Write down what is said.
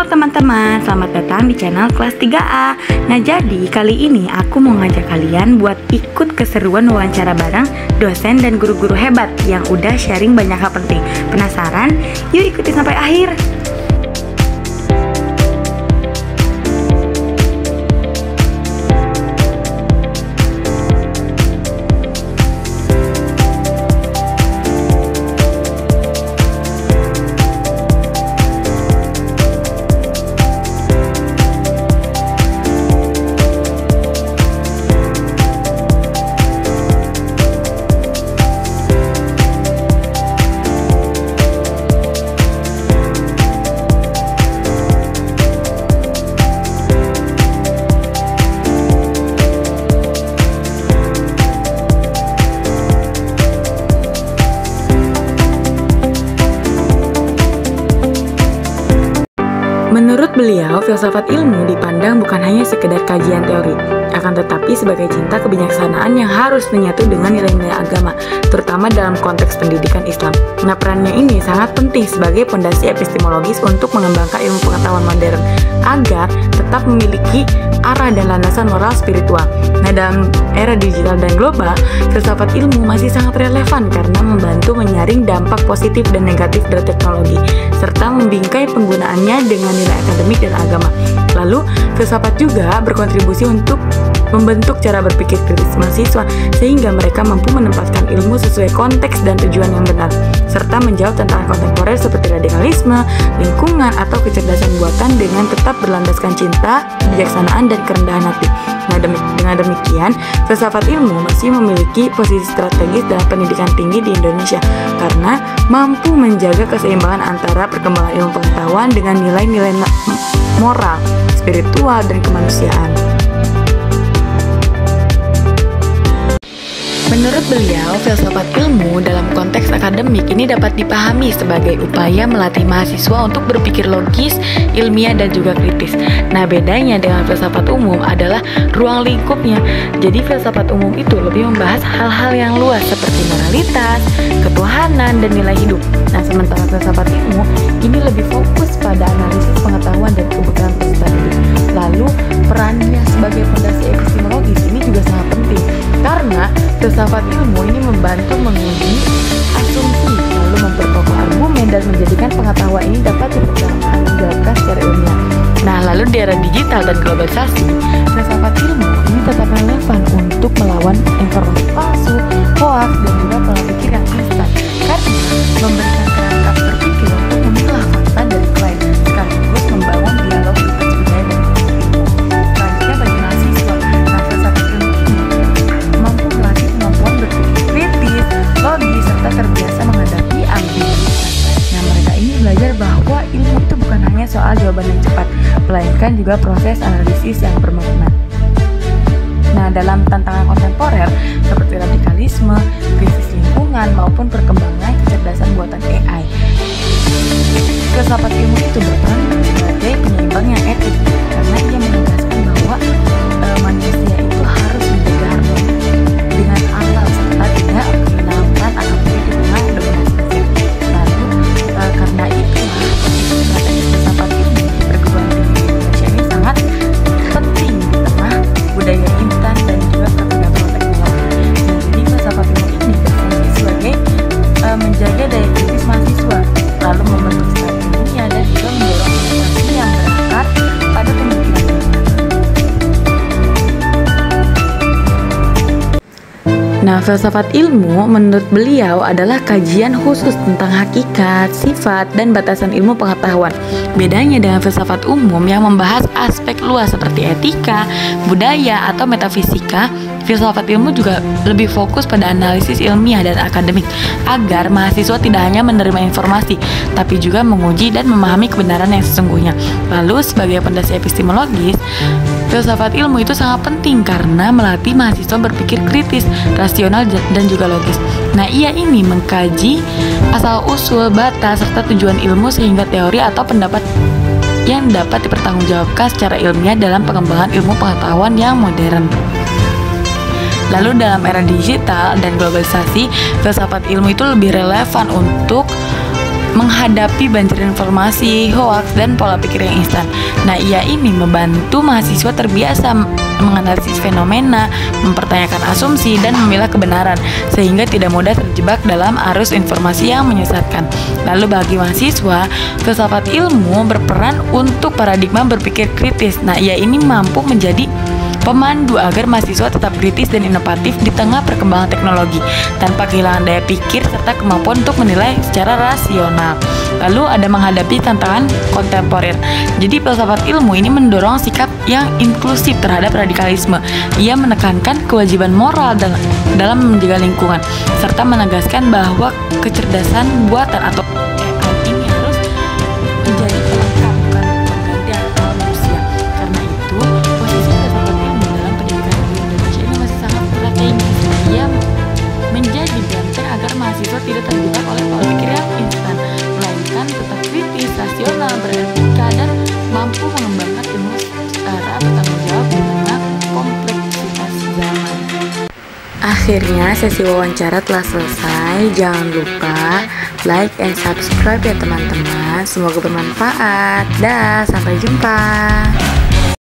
Halo teman-teman, selamat datang di channel kelas 3A. Nah jadi kali ini aku mau ngajak kalian buat ikut keseruan wawancara bareng dosen dan guru-guru hebat yang udah sharing banyak hal penting. Penasaran? Yuk ikuti sampai akhir. Menurut beliau, filsafat ilmu dipandang bukan hanya sekedar kajian teori, akan tetapi sebagai cinta kebijaksanaan yang harus menyatu dengan nilai-nilai agama, terutama dalam konteks pendidikan Islam. Nah, perannya ini sangat penting sebagai fondasi epistemologis untuk mengembangkan ilmu pengetahuan modern, agar tetap memiliki arah dan landasan moral spiritual. Nah, dalam era digital dan global, filsafat ilmu masih sangat relevan karena membantu menyaring dampak positif dan negatif dari teknologi, serta membingkai penggunaannya dengan nilai akademik dan agama. Lalu, filsafat juga berkontribusi untuk membentuk cara berpikir kritis mahasiswa sehingga mereka mampu menempatkan ilmu sesuai konteks dan tujuan yang benar, serta menjawab tantangan kontemporer seperti radikalisme, lingkungan, atau kecerdasan buatan dengan tetap berlandaskan cinta, kebijaksanaan, dan kerendahan hati. Nah, dengan demikian, filsafat ilmu masih memiliki posisi strategis dalam pendidikan tinggi di Indonesia karena mampu menjaga keseimbangan antara perkembangan ilmu pengetahuan dengan nilai-nilai moral, spiritual, dan kemanusiaan. Menurut beliau, filsafat ilmu dalam konteks akademik ini dapat dipahami sebagai upaya melatih mahasiswa untuk berpikir logis, ilmiah, dan juga kritis. Nah, bedanya dengan filsafat umum adalah ruang lingkupnya. Jadi, filsafat umum itu lebih membahas hal-hal yang luas seperti moralitas, ketuhanan, dan nilai hidup. Nah, sementara filsafat ilmu ini lebih fokus pada analisis pengetahuan dan kebutuhan peserta didik. Lalu, perannya sebagai fondasi epistemologis ini juga sangat penting karena filsafat ilmu ini membantu menguji asumsi, lalu memperkokoh argumen dan menjadikan pengetahuan ini dapat dipertanggungjawabkan secara ilmiah. Nah, lalu di era digital dan globalisasi, filsafat ilmu ini tetap relevan untuk melawan informasi palsu, hoax, dan juga pola pikir yang instan karena memberikan kerangka berpikir untuk memilah fakta dari klaim sekaligus membangun dialog lintas budaya dan ilmu. Selanjutnya bagi mahasiswa, filsafat ilmu ini mampu melatih kemampuan berpikir kritis, logis, serta terbiasa menghadapi ambiguitas. Nah, mereka ini belajar bahwa ilmu itu bukan hanya soal jawaban yang cepat, melainkan juga proses analisis yang bermakna. Nah, dalam tantangan kontemporer seperti radikalisme, krisis lingkungan, maupun perkembangan kecerdasan buatan AI, filsafat ilmu itu berperan sebagai penyeimbang yang etis karena ia menegaskan bahwa manusia itu harus menjaga harmoni dengan alam serta tidak mengenalkan akademik di tengah dominasi mesin. Lalu karena itu strategi filsafat ilmu di perguruan tinggi Indonesia ini sangat penting di tengah budaya instan dan juga perkembangan teknologi. Dan jadi filsafat ilmu ini berfungsi sebagai menjaga daya kritis mahasiswa, lalu membentuk strateginya dan juga mendorong inovasi yang berakar pada pemikiran ilmiah. Nah, filsafat ilmu menurut beliau adalah kajian khusus tentang hakikat, sifat, dan batasan ilmu pengetahuan. Bedanya dengan filsafat umum yang membahas aspek luas seperti etika, budaya, atau metafisika, filsafat ilmu juga lebih fokus pada analisis ilmiah dan akademik agar mahasiswa tidak hanya menerima informasi, tapi juga menguji dan memahami kebenaran yang sesungguhnya. Lalu, sebagai fondasi epistemologis, filsafat ilmu itu sangat penting karena melatih mahasiswa berpikir kritis, rasional, dan juga logis. Nah, ia ini mengkaji asal-usul, batas, serta tujuan ilmu sehingga teori atau pendapat yang dapat dipertanggungjawabkan secara ilmiah dalam pengembangan ilmu pengetahuan yang modern. Lalu dalam era digital dan globalisasi, filsafat ilmu itu lebih relevan untuk menghadapi banjir informasi, hoaks, dan pola pikir yang instan. Nah, ia ini membantu mahasiswa terbiasa menganalisis fenomena, mempertanyakan asumsi, dan memilah kebenaran, sehingga tidak mudah terjebak dalam arus informasi yang menyesatkan. Lalu bagi mahasiswa, filsafat ilmu berperan untuk paradigma berpikir kritis. Nah, ia ini mampu menjadi pemandu agar mahasiswa tetap kritis dan inovatif di tengah perkembangan teknologi tanpa kehilangan daya pikir serta kemampuan untuk menilai secara rasional. Lalu ada menghadapi tantangan kontemporer. Jadi filsafat ilmu ini mendorong sikap yang inklusif terhadap radikalisme. Ia menekankan kewajiban moral dalam menjaga lingkungan serta menegaskan bahwa kecerdasan buatan atau AI ini harus menjadi pelengkap bukan pengganti akal manusia. Karena itu, posisi filsafat ilmu dalam pendidikan di Indonesia ini masih sangat strategis. Ia menjadi benteng agar mahasiswa tidak terjebak oleh pola pikir yang instan, melainkan tetap kritis, rasional, beretika, dan mampu mengembangkan ilmu secara bertanggung jawab di tengah kompleksitas zaman. Akhirnya sesi wawancara telah selesai. Jangan lupa like and subscribe ya teman-teman. Semoga bermanfaat. Dah, sampai jumpa.